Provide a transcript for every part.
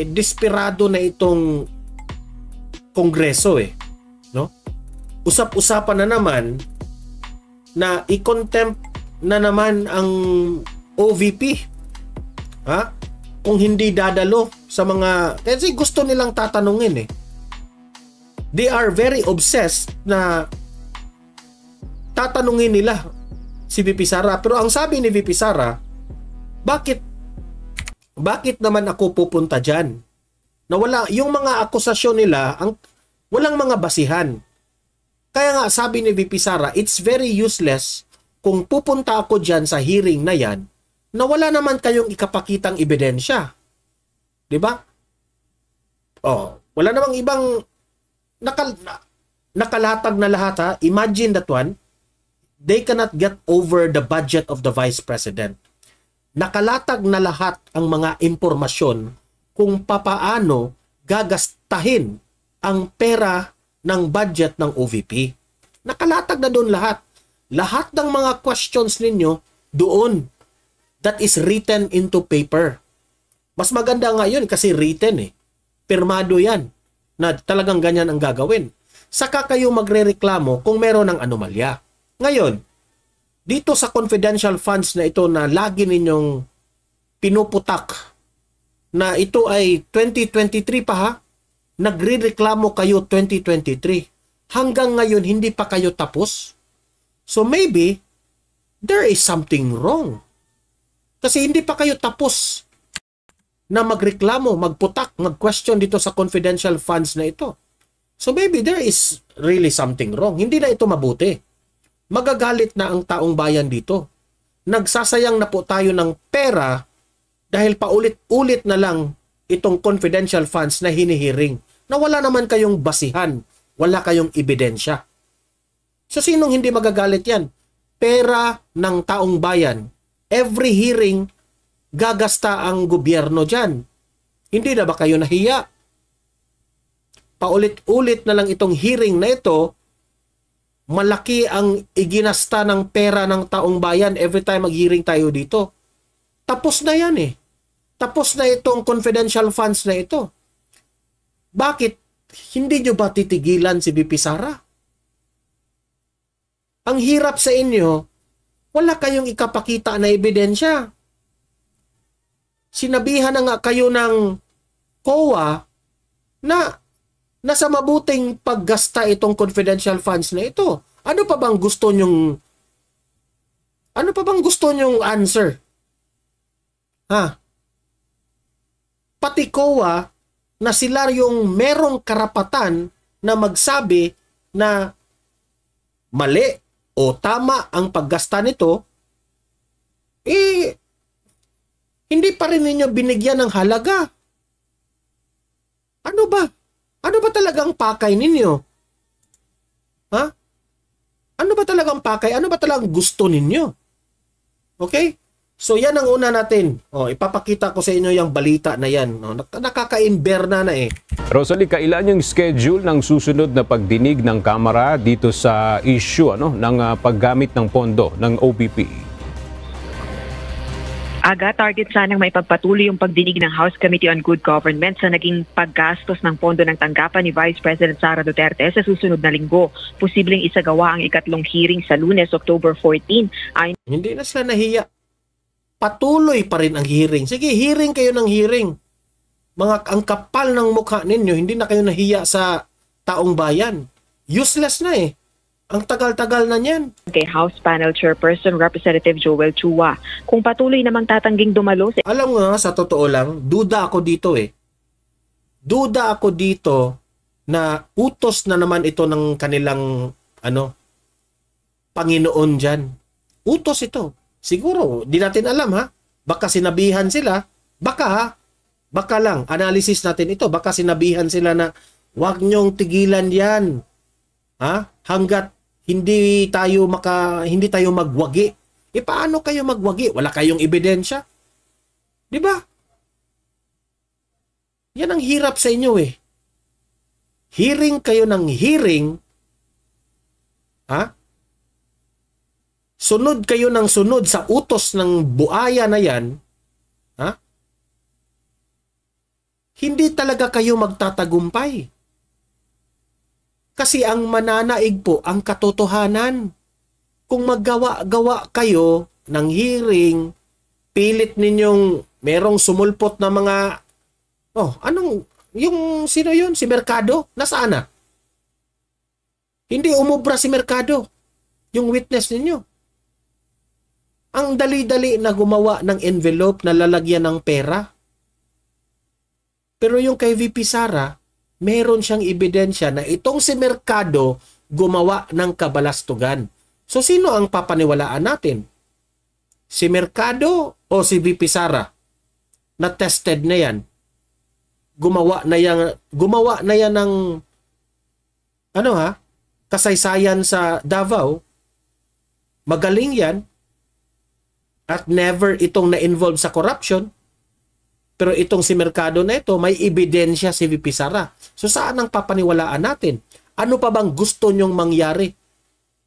desperado na itong Kongreso no? Usap-usapan na naman na i-contempt na naman ang OVP. Kung hindi dadalo sa mga, kasi gusto nilang tatanungin They are very obsessed na tatanungin nila si VP Sara. Pero ang sabi ni VP Sara, bakit naman ako pupunta dyan? Na wala, yung mga akusasyon nila, walang mga basihan. Kaya nga sabi ni VP Sara, it's very useless kung pupunta ako dyan sa hearing na yan, na wala naman kayong ikapakitang ebidensya. Diba? Wala namang ibang nakalatag na lahat Imagine that one. They cannot get over the budget of the Vice President. Nakalatag na lahat ang mga impormasyon kung papaano gagastahin ang pera ng budget ng OVP. Nakalatag na doon lahat. Lahat ng mga questions ninyo doon. That is written into paper. Mas maganda nga yun kasi written Pirmado yan na talagang ganyan ang gagawin. Saka kayo magrereklamo kung meron ng anomalya. Ngayon, dito sa confidential funds na ito na lagi ninyong pinuputak na ito ay 2023 pa nagrereklamo kayo 2023. Hanggang ngayon hindi pa kayo tapos. So maybe there is something wrong. Kasi hindi pa kayo tapos na magreklamo, magputak, mag-question dito sa confidential funds na ito. So maybe there is really something wrong. Hindi na ito mabuti. Magagalit na ang taong bayan dito. Nagsasayang na po tayo ng pera dahil paulit-ulit na lang itong confidential funds na hinihiring na wala naman kayong basihan, wala kayong ebidensya. So sinong hindi magagalit yan? Pera ng taong bayan. Every hearing, gagasta ang gobyerno dyan. Hindi na ba kayo nahiya? Paulit-ulit na lang itong hearing na ito, malaki ang iginasta ng pera ng taong bayan every time mag-hearing tayo dito. Tapos na yan Tapos na itong confidential funds na ito. Bakit hindi nyo ba titigilan si VP Sara? Ang hirap sa inyo, wala kayong ikapakita na ebidensya. Sinabihan na nga kayo ng COA na nasa mabuting paggasta itong confidential funds na ito. Ano pa bang gusto nyong answer? Pati COA na sila yung merong karapatan na magsabi na mali o tama ang paggasta nito, hindi pa rin ninyo binigyan ng halaga. Ano ba? Ano ba talagang pakay ninyo? Ano ba talagang pakay? Ano ba talagang gusto ninyo? Okay? So yan ang una natin. Ipapakita ko sa inyo yung balita na yan. Nakaka-imber na Rosalie, kailan yung schedule ng susunod na pagdinig ng Kamara dito sa issue ng paggamit ng pondo ng OVP? Target sanang may pagpatuloy yung pagdinig ng House Committee on Good Government sa naging paggastos ng pondo ng tanggapan ni Vice President Sara Duterte sa susunod na linggo. Posibleng isagawa ang ikatlong hearing sa Lunes, October 14. Hindi na sila nahiya. Patuloy pa rin ang hearing. Sige, hearing kayo ng hearing. Ang kapal ng mukha ninyo, hindi na kayo nahiya sa taong bayan. Useless na Ang tagal-tagal na niyan. Kay House Panel Chairperson Representative Joel Chua, kung patuloy namang tatangging dumalo Alam mo nga, sa totoo lang, duda ako dito Duda ako dito na utos na naman ito ng kanilang Panginoon dyan. Utos ito. Siguro, di natin alam Baka sinabihan sila, baka lang, analysis natin ito, baka sinabihan sila na huwag nyong tigilan yan. Hanggat hindi tayo magwagi. Paano kayo magwagi? Wala kayong ebidensya? Di ba? Yan ang hirap sa inyo Hearing kayo ng hearing, sunod kayo ng sunod sa utos ng buaya na yan, hindi talaga kayo magtatagumpay. Kasi ang mananaig po ang katotohanan. Kung maggawa-gawa kayo ng hearing, pilit ninyong merong sumulpot na mga, sino yun? Si Mercado? Nasaan na? Hindi umubra si Mercado, yung witness ninyo. Ang dali-dali na gumawa ng envelope na lalagyan ng pera. Pero yung kay VP Sara, meron siyang ebidensya na itong si Mercado gumawa ng kabalastugan. So sino ang papaniwalaan natin? Si Mercado o si VP Sara? Na tested na yan. Gumawa na yan ng kasaysayan sa Davao. Magaling yan. At never itong na-involve sa corruption. Pero itong si Mercado na ito, may ebidensya si VP Sara. So saan ang papaniwalaan natin? Ano pa bang gusto nyong mangyari?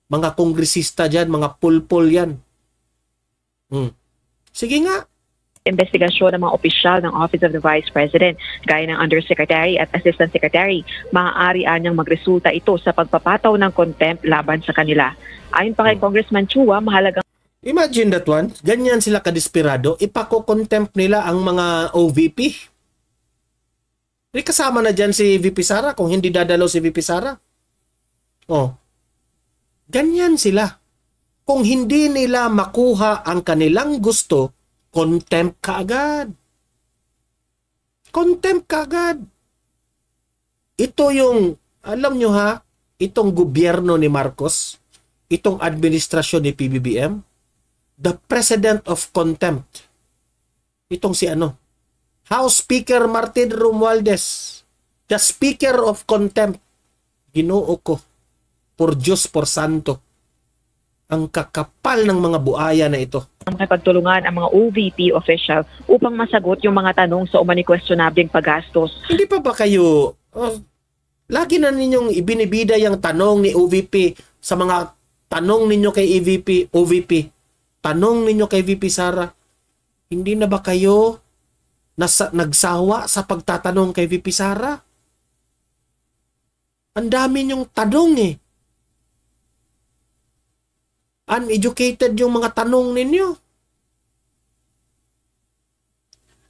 Mga kongresista dyan, mga pulpul yan. Sige nga. Investigasyon ng mga opisyal ng Office of the Vice President, gaya ng Undersecretary at Assistant Secretary, maaari anyang magresulta ito sa pagpapataw ng contempt laban sa kanila. Ayon pa kay Congressman Chua, mahalagang Imagine that one. Ganyan sila kadesperado. Ipako-contempt nila ang mga OVP. Kasama na dyan si VP Sara kung hindi dadalaw si VP Sara. Ganyan sila. Kung hindi nila makuha ang kanilang gusto, contempt ka agad. Contempt ka agad. Ito yung, alam nyo ha, itong gobyerno ni Marcos, itong administrasyon ni PBBM, the president of contempt. Itong si House Speaker Martin Romualdez, the speaker of contempt. Ginoo ko, por Diyos, por Santo, ang kakapal ng mga buaya na ito. makipagtulungan ang mga OVP official upang masagot yung mga tanong sa umani questionableng paggastos. Hindi pa ba kayo, lagi na ninyong ibinibida yung tanong ni OVP sa mga tanong ninyo kay OVP, tanong ninyo kay VP Sara, hindi na ba kayo nagsawa sa pagtatanong kay VP Sara? Ang dami niyong tanong eh. Uneducated yung mga tanong ninyo.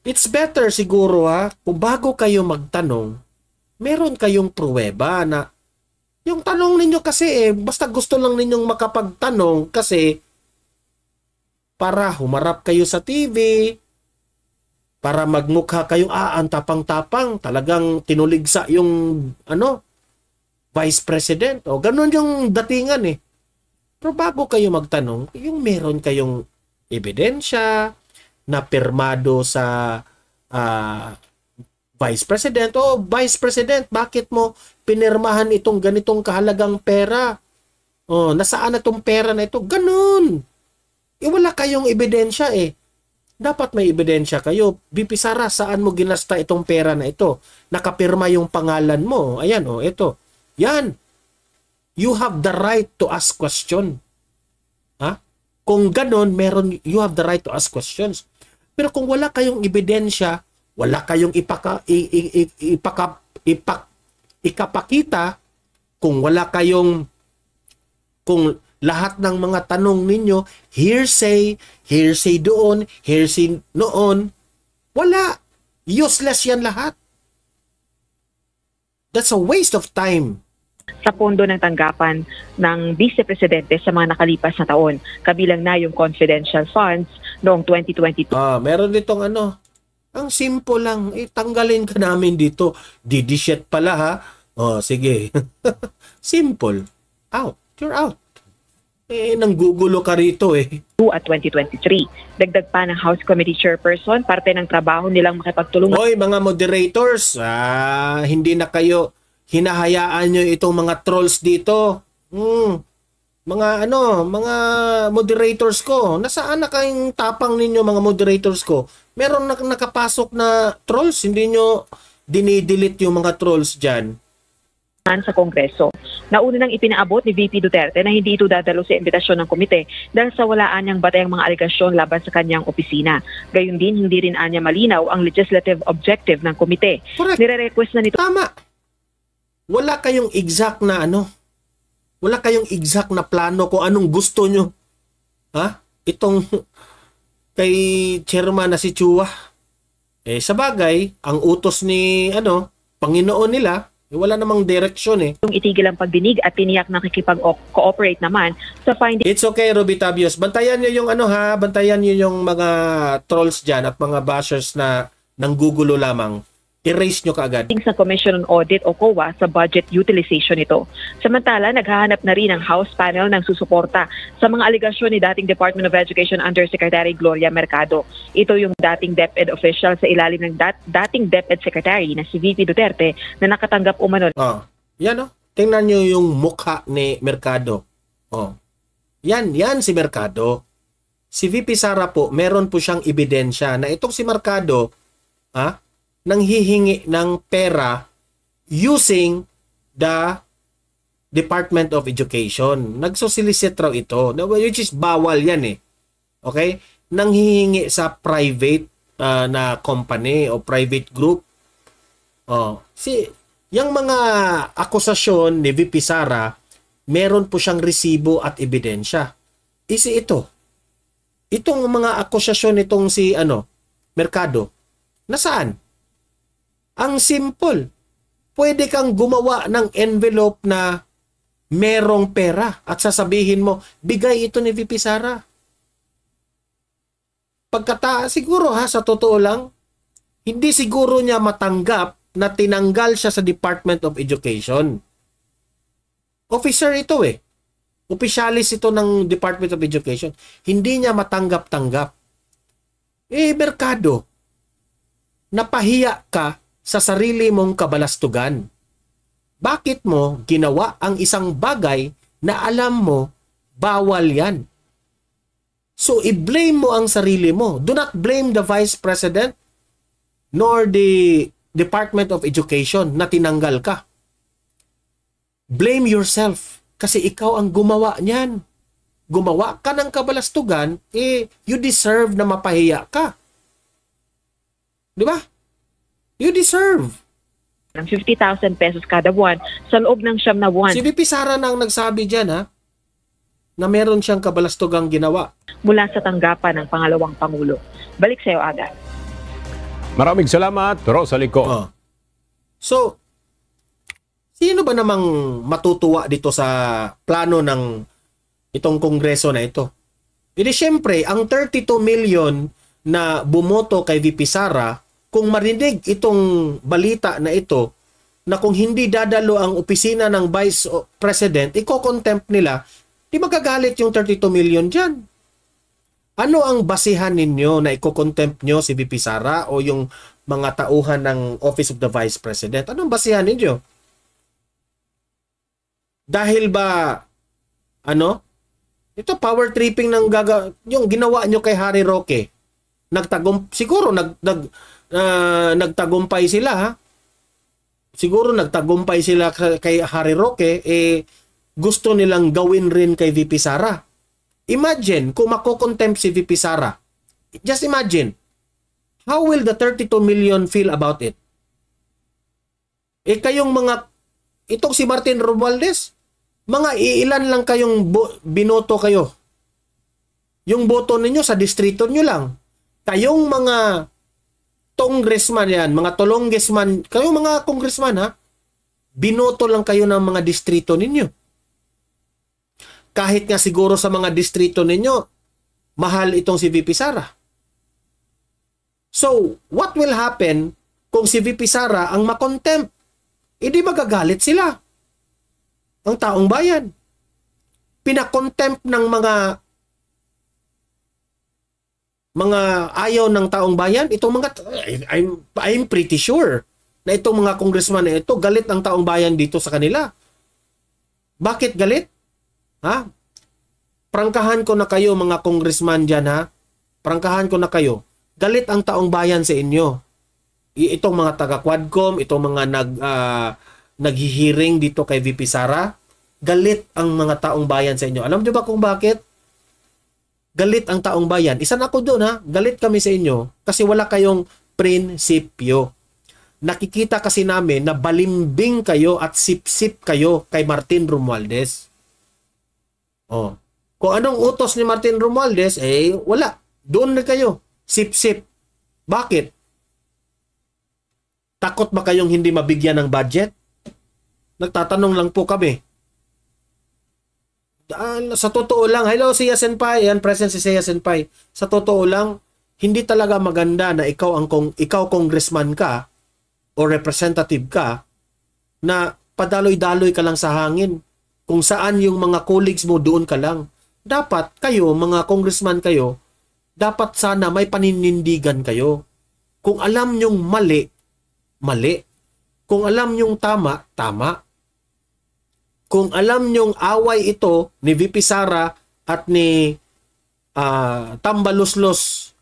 It's better siguro kung bago kayo magtanong, meron kayong pruweba na yung tanong ninyo kasi basta gusto lang ninyong makapagtanong kasi para humarap kayo sa TV, para magmukha kayong ang tapang-tapang, talagang tinuligsa yung Vice President. O ganun yung datingan eh. Pero bago kayo magtanong, yung meron kayong ebidensya na pirmado sa Vice President. O Vice President, bakit mo pinirmahan itong ganitong kahalagang pera? O nasaan na itong pera na ito? Ganun. Wala kayong ebidensya eh. Dapat may ebidensya kayo. VP Sara, saan mo ginasta itong pera na ito? Nakapirma yung pangalan mo. Ayan ito. Yan. You have the right to ask question. Kung ganon, you have the right to ask questions. Pero kung wala kayong ebidensya, wala kayong ikapakita, kung wala kayong, kung lahat ng mga tanong ninyo, hearsay doon, hearsay noon, wala. Useless yan lahat. That's a waste of time. Sa pondo ng tanggapan ng Vice Presidente sa mga nakalipas na taon, kabilang na yung confidential funds noong 2022. Meron ditong ang simple lang, tanggalin ka namin dito. Didishet pala sige. Simple. Out. You're out. Nanggugulo ka rito At 2023. Dagdag pa ng House Committee Chairperson, parte ng trabaho nilang makipagtulungan. Hoy, mga moderators, hindi na kayo hinahayaan nyo itong mga trolls dito. Mga moderators ko. Nasaan na kayong tapang ninyo, mga moderators ko? Meron nakapasok na trolls, hindi nyo dinidelete yung mga trolls dyan. Sa Kongreso. Nauna nang ipinaabot ni VP Duterte na hindi ito dadalo sa imbitasyon ng komite dahil sa walaan niyang batayang mga aligasyon laban sa kanyang opisina. Gayun din, hindi rin anya malinaw ang legislative objective ng komite. Correct. Nire-request na nito. Tama. Wala kayong exact na wala kayong exact na plano kung anong gusto nyo. Ha? Itong kay chairman na si Chua. Sa bagay, ang utos ni Panginoon nila, wala namang direksyon Itigil ang pagdinig at tiniyak na kikipag-cooperate naman sa finding. It's okay, Ruby Tabios. Bantayan nyo yung bantayan nyo yung mga trolls dyan at mga bashers na nanggugulo lamang. Erase nyo kaagad. Sa Commission on Audit o COA sa budget utilization nito. Samantala, naghahanap na rin ang House panel ng susuporta sa mga aligasyon ni dating Department of Education Undersecretary Gloria Mercado. Ito yung dating DepEd official sa ilalim ng dating DepEd Secretary na si VP Duterte na nakatanggap umano. Yan Tingnan nyo yung mukha ni Mercado. Yan si Mercado. Si VP Sara po, meron po siyang ebidensya na itong si Mercado, nanghihingi ng pera using the Department of Education. Nagsosolicit raw ito, which is bawal yan Okay? Nanghihingi sa private na company o private group. Yung mga akusasyon ni VP Sara, meron po siyang resibo at ebidensya. Itong mga akusasyon nitong si Mercado, nasaan? Ang simple. Pwede kang gumawa ng envelope na merong pera at sasabihin mo, bigay ito ni VP Sara. Siguro sa totoo lang, hindi siguro niya matanggap na tinanggal siya sa Department of Education. Officer ito Officialis ito ng Department of Education. Hindi niya matanggap-tanggap. Mercado, napahiya ka sa sarili mong kabalastugan. Bakit mo ginawa ang isang bagay na alam mo bawal yan? So, i-blame mo ang sarili mo. Do not blame the Vice President nor the Department of Education na tinanggal ka. Blame yourself kasi ikaw ang gumawa niyan. Gumawa ka ng kabalastugan, you deserve na mapahiya ka. Di ba? You deserve. Ng 50,000 pesos kada buwan sa loob ng 9 na buwan. Si VP Sara nang nagsabi dyan na meron siyang kabalastugang ginawa. Mula sa tanggapan ng pangalawang Pangulo. Balik sa iyo, Aga. Maraming salamat, Rosalico. So, sino ba namang matutuwa dito sa plano ng itong kongreso na ito? Siyempre, ang 32 million na bumoto kay VP Sara, kung marinig itong balita na ito, na kung hindi dadalo ang opisina ng Vice President, iko-contempt nila, di magagalit yung 32 million dyan. Ano ang basihan ninyo na iko-contempt nyo si VP Sara o yung mga tauhan ng Office of the Vice President? Anong basihan ninyo? Dahil ba, ito power tripping ng yung ginawa nyo kay Harry Roque. Siguro nagtagumpay sila Siguro nagtagumpay sila kay Harry Roque, gusto nilang gawin rin kay VP Sara. Imagine kung mako-contempt si VP Sara. Just imagine. How will the 32 million feel about it? Kayong itong si Martin Romualdez, mga iilan lang kayong binoto kayo. Yung boto ninyo sa distrito nyo lang. Kayong mga congressman yan, mga tolonggesman, kayong mga congressman binoto lang kayo ng mga distrito ninyo. Kahit nga siguro sa mga distrito ninyo, mahal itong si VP Sara. So, what will happen kung si VP Sara ang makontempt? Hindi magagalit sila. Ang taong bayan. Pinakontempt ng mga ayaw ng taong bayan, itong mga, I'm pretty sure na itong mga congressman na ito, galit ang taong bayan dito sa kanila. Bakit galit? Prangkahan ko na kayo mga congressman dyan Prangkahan ko na kayo. Galit ang taong bayan sa inyo. Itong mga taga-Quadcom, itong mga naghihiring dito kay VP Sara, galit ang mga taong bayan sa inyo. Alam niyo ba kung bakit? Galit ang taong bayan. Isa na ako doon ha. Galit kami sa inyo kasi wala kayong prinsipyo. Nakikita kasi namin na balimbing kayo at sip-sip kayo kay Martin Romualdez. Oh. Kung anong utos ni Martin Romualdez, wala. Doon na kayo. Sip-sip. Bakit? Takot ba kayong hindi mabigyan ng budget? Nagtatanong lang po kami. Sa totoo lang, hello si Senpai, yan present si Senpai. Sa totoo lang, hindi talaga maganda na ikaw congressman ka o representative ka na padaloy-daloy ka lang sa hangin. Kung saan yung mga colleagues mo, doon ka lang. Dapat kayo, mga congressman kayo, dapat sana may paninindigan kayo. Kung alam nyong mali, mali. Kung alam nyong tama, tama. Kung alam nyong away ito ni VP Sara at ni Tambaluslos,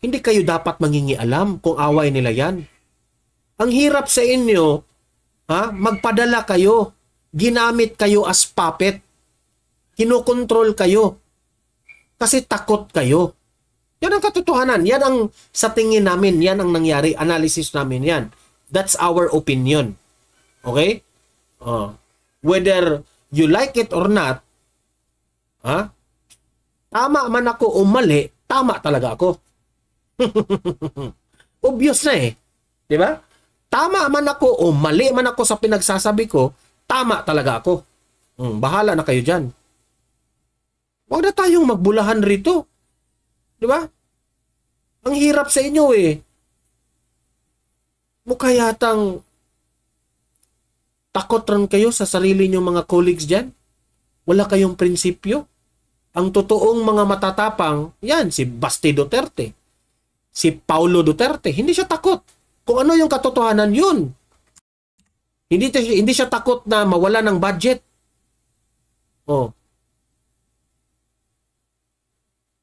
hindi kayo dapat mangingialam kung away nila yan. Ang hirap sa inyo, magpadala kayo, ginamit kayo as puppet, kinokontrol kayo, kasi takot kayo. Yan ang katotohanan. Yan ang sa tingin namin, yan ang nangyari, analysis namin yan. That's our opinion. Okay? Whether you like it or not, tama man ako o mali, tama talaga ako. Obvious na eh. Di ba? Tama man ako o mali man ako sa pinagsasabi ko, tama talaga ako. Bahala na kayo dyan. Huwag na tayong magbulahan rito. Di ba? Ang hirap sa inyo eh. Mukha yatang takot rin kayo sa sarili nyong mga colleagues dyan. Wala kayong prinsipyo. Ang totoong mga matatapang, yan, si Basti Duterte. Si Paulo Duterte. Hindi siya takot. Kung ano yung katotohanan, yun. Hindi siya takot na mawala ng budget.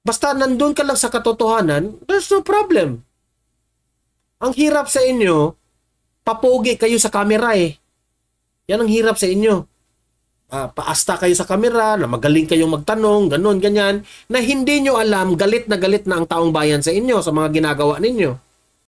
Basta nandun ka lang sa katotohanan, there's no problem. Ang hirap sa inyo, papogi kayo sa camera eh. Yan ang hirap sa inyo. Paasta kayo sa camera, na magaling kayong magtanong, ganun, ganyan, na hindi nyo alam, galit na ang taong bayan sa inyo, sa mga ginagawa ninyo.